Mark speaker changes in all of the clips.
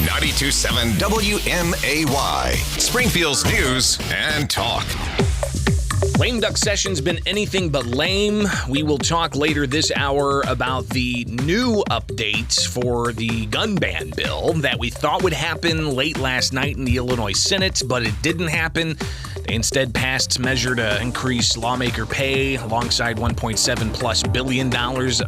Speaker 1: 92.7 WMAY, Springfield's news and talk.
Speaker 2: Lame duck session's been anything but lame. We will talk later this hour about the new updates for the gun ban bill that we thought would happen late last night in the Illinois Senate, but it didn't happen. They instead passed a measure to increase lawmaker pay alongside $1.7+ billion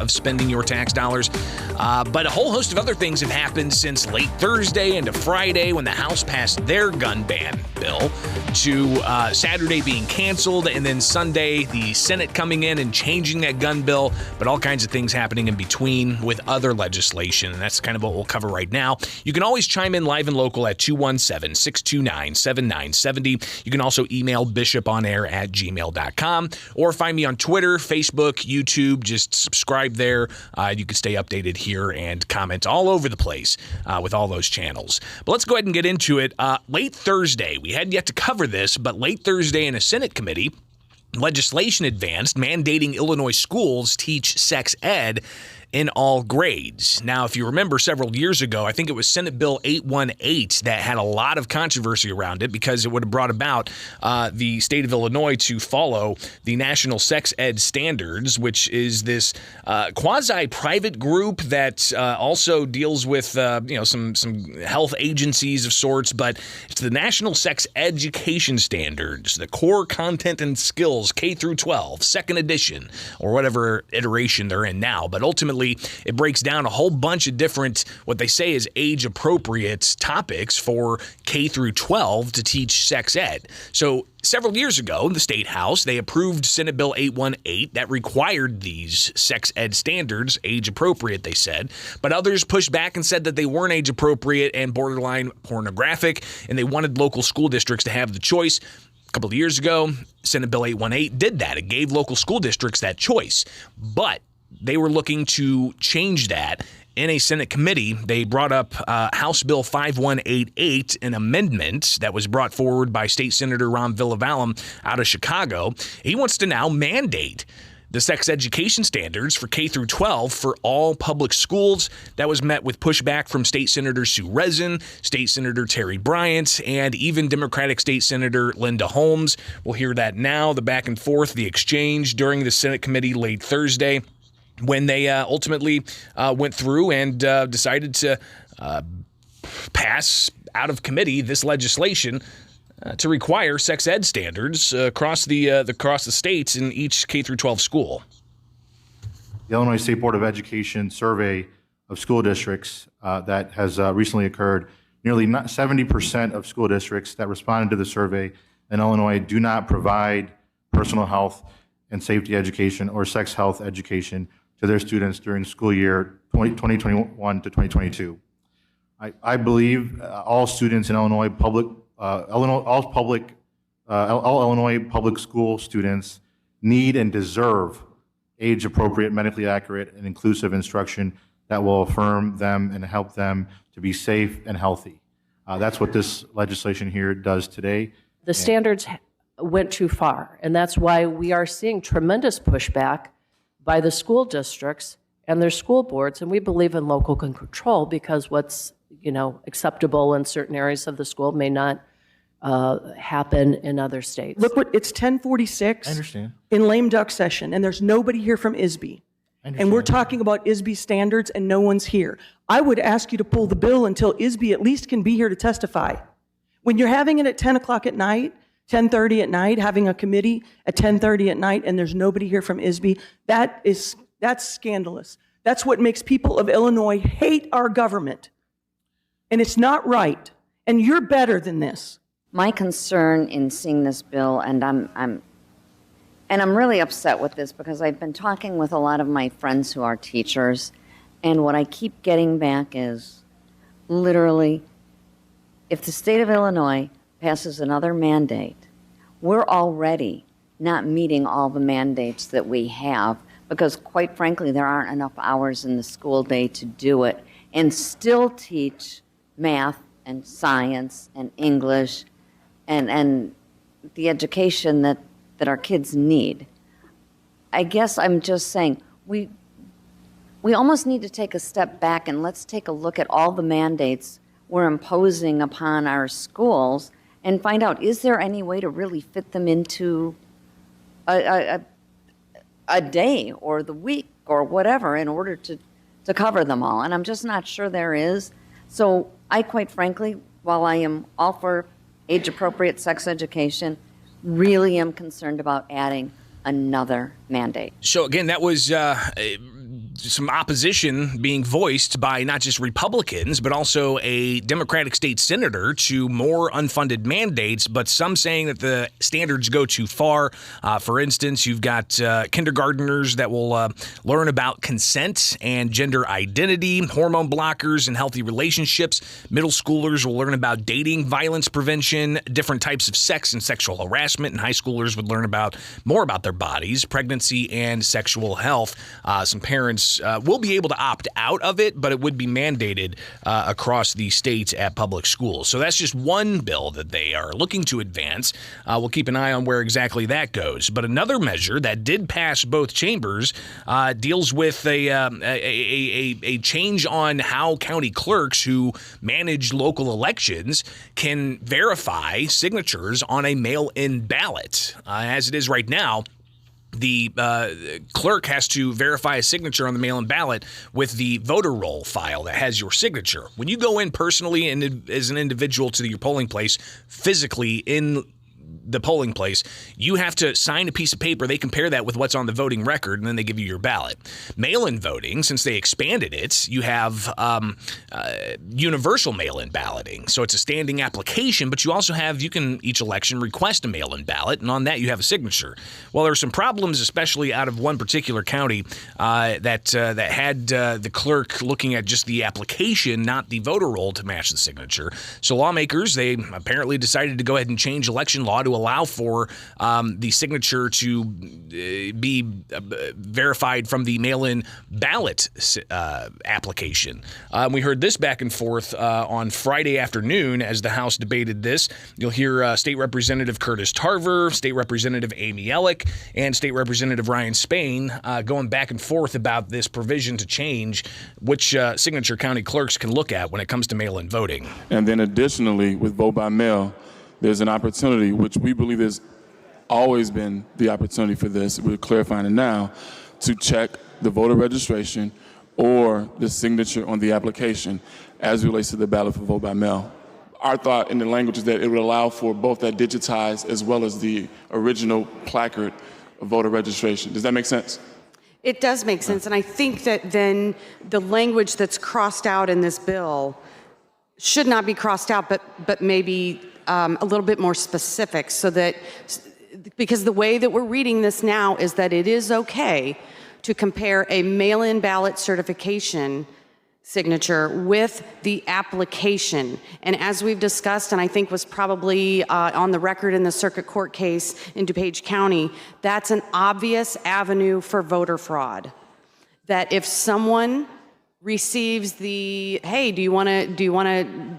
Speaker 2: of spending your tax dollars. But a whole host of other things have happened since late Thursday into Friday when the House passed their gun ban bill, to Saturday being canceled, and then Sunday the Senate coming in and changing that gun bill, but all kinds of things happening in between with other legislation, and that's kind of what we'll cover right now. You can always chime in live and local at 217-629-7970. You can also email bishoponair@gmail.com or find me on Twitter, Facebook, YouTube. Just subscribe there. You can stay updated here and comment all over the place with all those channels. But let's go ahead and get into it. Late Thursday, we hadn't yet to cover this, but late Thursday in a Senate committee, legislation advanced mandating Illinois schools teach sex ed in all grades. Now, if you remember several years ago, I think it was Senate Bill 818 that had a lot of controversy around it because it would have brought about the state of Illinois to follow the National Sex Ed Standards, which is this quasi-private group that also deals with some health agencies of sorts, but it's the National Sex Education Standards, the Core Content and Skills K through 12, second edition, or whatever iteration they're in now. But ultimately, it breaks down a whole bunch of different, what they say is age-appropriate topics for K through 12 to teach sex ed. So several years ago, in the State House, they approved Senate Bill 818 that required these sex ed standards, age-appropriate, they said. But others pushed back and said that they weren't age-appropriate and borderline pornographic, and they wanted local school districts to have the choice. A couple of years ago, Senate Bill 818 did that. It gave local school districts that choice. But they were looking to change that. In a Senate committee, they brought up House Bill 5188, an amendment that was brought forward by State Senator Ron Villavalum out of Chicago. He wants to now mandate the sex education standards for K through 12 for all public schools. That was met with pushback from State Senator Sue Rezin, State Senator Terry Bryant, and even Democratic State Senator Linda Holmes. We'll hear that now, the back and forth, the exchange during the Senate committee late Thursday, when they ultimately went through and decided to pass out of committee this legislation to require sex ed standards across the states in each K through 12 school.
Speaker 3: The Illinois State Board of Education survey of school districts that has recently occurred, nearly 70% of school districts that responded to the survey in Illinois do not provide personal health and safety education or sex health education to their students during school year 2021 to 2022. I believe all students in Illinois all Illinois public school students need and deserve age-appropriate, medically accurate, and inclusive instruction that will affirm them and help them to be safe and healthy. That's what this legislation here does today.
Speaker 4: The standards went too far, and that's why we are seeing tremendous pushback by the school districts and their school boards, and we believe in local control because what's acceptable in certain areas of the school may not happen in other states.
Speaker 5: Look, it's 10:46.
Speaker 3: I understand.
Speaker 5: In lame duck session, and there's nobody here from ISB. And we're talking about ISB standards, and no one's here. I would ask you to pull the bill until ISB at least can be here to testify. When you're having it at 10 o'clock at night, 10:30 at night, having a committee at 10:30 at night, and there's nobody here from ISB, that's scandalous. That's what makes people of Illinois hate our government. And it's not right. And you're better than this.
Speaker 6: My concern in seeing this bill, and I'm really upset with this because I've been talking with a lot of my friends who are teachers, and what I keep getting back is literally, if the state of Illinois passes another mandate, we're already not meeting all the mandates that we have because, quite frankly, there aren't enough hours in the school day to do it and still teach math and science and English and the education that our kids need. I guess I'm just saying we almost need to take a step back and let's take a look at all the mandates we're imposing upon our schools and find out, is there any way to really fit them into a day or the week or whatever in order to cover them all? And I'm just not sure there is. So I, quite frankly, while I am all for age-appropriate sex education, really am concerned about adding another mandate.
Speaker 2: So again, that was some opposition being voiced by not just Republicans, but also a Democratic state senator to more unfunded mandates, but some saying that the standards go too far. For instance, you've got kindergartners that will learn about consent and gender identity, hormone blockers and healthy relationships. Middle schoolers will learn about dating, violence prevention, different types of sex and sexual harassment, and high schoolers would learn more about their bodies, pregnancy, and sexual health. Some parents will be able to opt out of it, but it would be mandated across the states at public schools. So that's just one bill that they are looking to advance. We'll keep an eye on where exactly that goes. But another measure that did pass both chambers deals with a change on how county clerks who manage local elections can verify signatures on a mail-in ballot. As it is right now, the clerk has to verify a signature on the mail-in ballot with the voter roll file that has your signature. When you go in personally and as an individual to your polling place, physically in the polling place, you have to sign a piece of paper. They compare that with what's on the voting record, and then they give you your ballot. Mail-in voting, since they expanded it, you have universal mail-in balloting. So it's a standing application, but you also have, you can each election request a mail-in ballot, and on that you have a signature. Well, there are some problems, especially out of one particular county that had the clerk looking at just the application, not the voter roll to match the signature. So lawmakers, they apparently decided to go ahead and change election law to allow for the signature to be verified from the mail-in ballot application. We heard this back and forth on Friday afternoon as the House debated this. You'll hear State Representative Curtis Tarver, State Representative Amy Ellick, and State Representative Ryan Spain going back and forth about this provision to change which signature county clerks can look at when it comes to mail-in voting.
Speaker 7: And then additionally, with vote by mail, there's an opportunity, which we believe there's always been the opportunity for this, we're clarifying it now, to check the voter registration or the signature on the application as it relates to the ballot for vote by mail. Our thought in the language is that it would allow for both that digitized as well as the original placard of voter registration. Does that make sense?
Speaker 8: It does make sense, and I think that then the language that's crossed out in this bill should not be crossed out, but maybe a little bit more specific, so that, because the way that we're reading this now is that it is okay to compare a mail-in ballot certification signature with the application. And as we've discussed, and I think was probably on the record in the circuit court case in DuPage County, that's an obvious avenue for voter fraud. That if someone receives the, hey, do you want to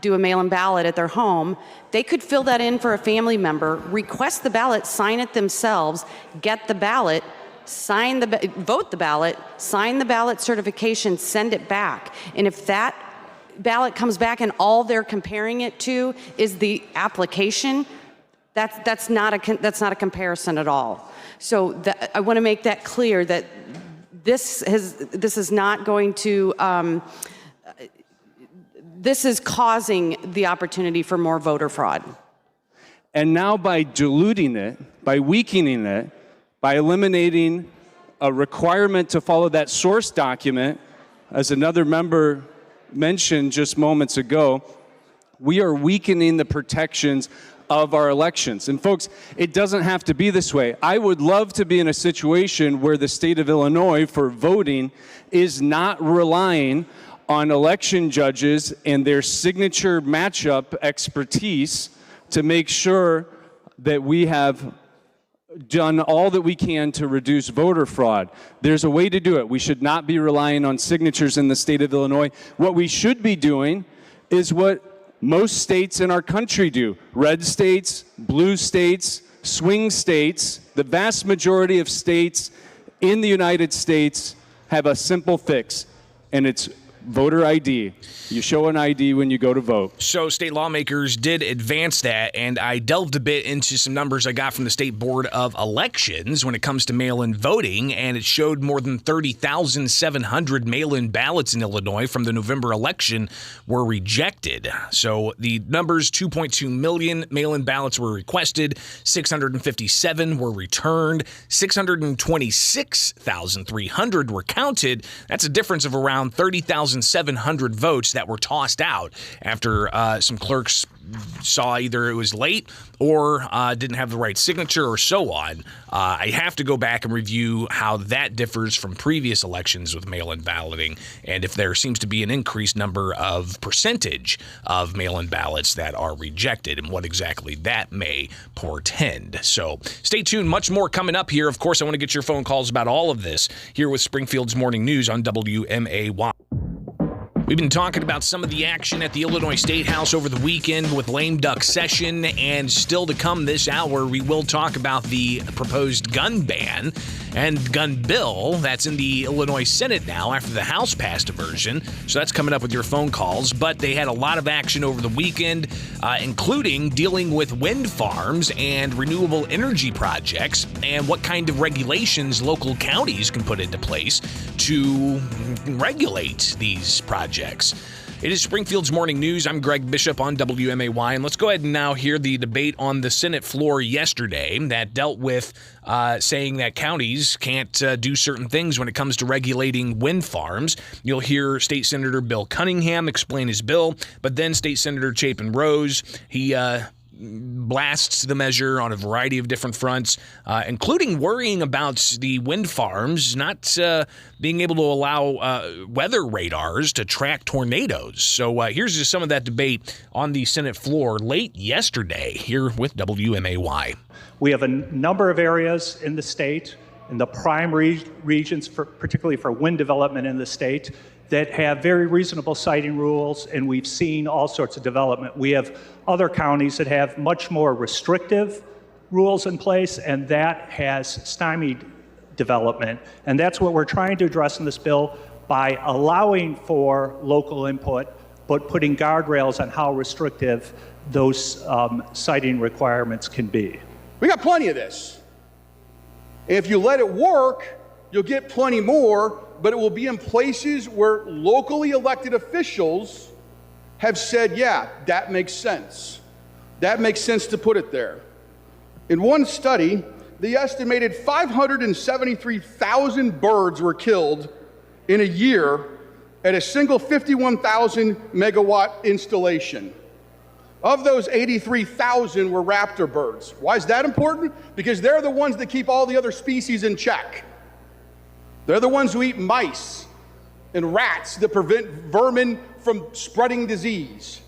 Speaker 8: do a mail-in ballot at their home, they could fill that in for a family member, request the ballot, sign it themselves, get the ballot, vote the ballot, sign the ballot certification, send it back. And if that ballot comes back and all they're comparing it to is the application, that's not a comparison at all. So I want to make that clear that this is not going to, this is causing the opportunity for more voter fraud.
Speaker 9: And now by diluting it, by weakening it, by eliminating a requirement to follow that source document, as another member mentioned just moments ago, we are weakening the protections of our elections. And folks, it doesn't have to be this way. I would love to be in a situation where the state of Illinois for voting is not relying on election judges and their signature matchup expertise to make sure that we have done all that we can to reduce voter fraud. There's a way to do it. We should not be relying on signatures in the state of Illinois. What we should be doing is what most states in our country do. Red states, blue states, swing states, the vast majority of states in the United States have a simple fix, and it's voter ID. You show an ID when you go to vote.
Speaker 2: So state lawmakers did advance that, and I delved a bit into some numbers I got from the State Board of Elections when it comes to mail-in voting, and it showed more than 30,700 mail-in ballots in Illinois from the November election were rejected. So the numbers, 2.2 million mail-in ballots were requested, 657 were returned, 626,300 were counted. That's a difference of around 30,700 votes that were tossed out after some clerks saw either it was late or didn't have the right signature or so on. I have to go back and review how that differs from previous elections with mail-in balloting, and if there seems to be an increased number of percentage of mail-in ballots that are rejected and what exactly that may portend. So stay tuned. Much more coming up here. Of course, I want to get your phone calls about all of this here with Springfield's Morning News on WMAY. We've been talking about some of the action at the Illinois Statehouse over the weekend with lame duck session, and still to come this hour, we will talk about the proposed gun ban and gun bill that's in the Illinois Senate now after the House passed a version. So that's coming up with your phone calls. But they had a lot of action over the weekend, including dealing with wind farms and renewable energy projects and what kind of regulations local counties can put into place to regulate these projects. It is Springfield's Morning News. I'm Greg Bishop on WMAY, and let's go ahead and now hear the debate on the Senate floor yesterday that dealt with saying that counties can't do certain things when it comes to regulating wind farms. You'll hear State Senator Bill Cunningham explain his bill, but then State Senator Chapin Rose, he blasts the measure on a variety of different fronts, including worrying about the wind farms not being able to allow weather radars to track tornadoes. So here's just some of that debate on the Senate floor late yesterday here with WMAY.
Speaker 10: We have a number of areas in the state, in the prime regions, particularly for wind development in the state, that have very reasonable siting rules, and we've seen all sorts of development. We have other counties that have much more restrictive rules in place, and that has stymied development. And that's what we're trying to address in this bill by allowing for local input, but putting guardrails on how restrictive those siting requirements can be.
Speaker 11: We got plenty of this. If you let it work, you'll get plenty more, but it will be in places where locally elected officials have said, yeah, that makes sense. That makes sense to put it there. In one study, they estimated 573,000 birds were killed in a year at a single 51,000 megawatt installation. Of those, 83,000 were raptor birds. Why is that important? Because they're the ones that keep all the other species in check. They're the ones who eat mice and rats that prevent vermin from spreading disease.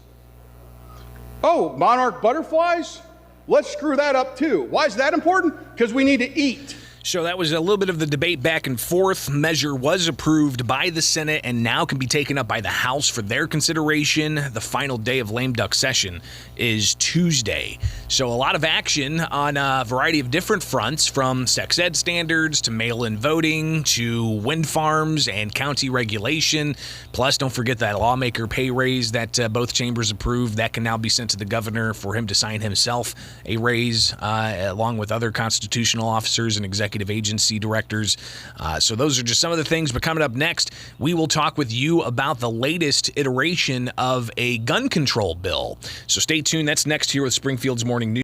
Speaker 11: Oh, monarch butterflies? Let's screw that up too. Why is that important? Because we need to eat.
Speaker 2: So that was a little bit of the debate back and forth. Measure was approved by the Senate and now can be taken up by the House for their consideration. The final day of lame duck session is Tuesday. So a lot of action on a variety of different fronts, from sex ed standards to mail-in voting to wind farms and county regulation. Plus, don't forget that lawmaker pay raise that both chambers approved. That can now be sent to the governor for him to sign himself a raise, along with other constitutional officers and executive agency directors. So those are just some of the things. But coming up next, we will talk with you about the latest iteration of a gun control bill. So stay tuned. That's next here with Springfield's Morning News.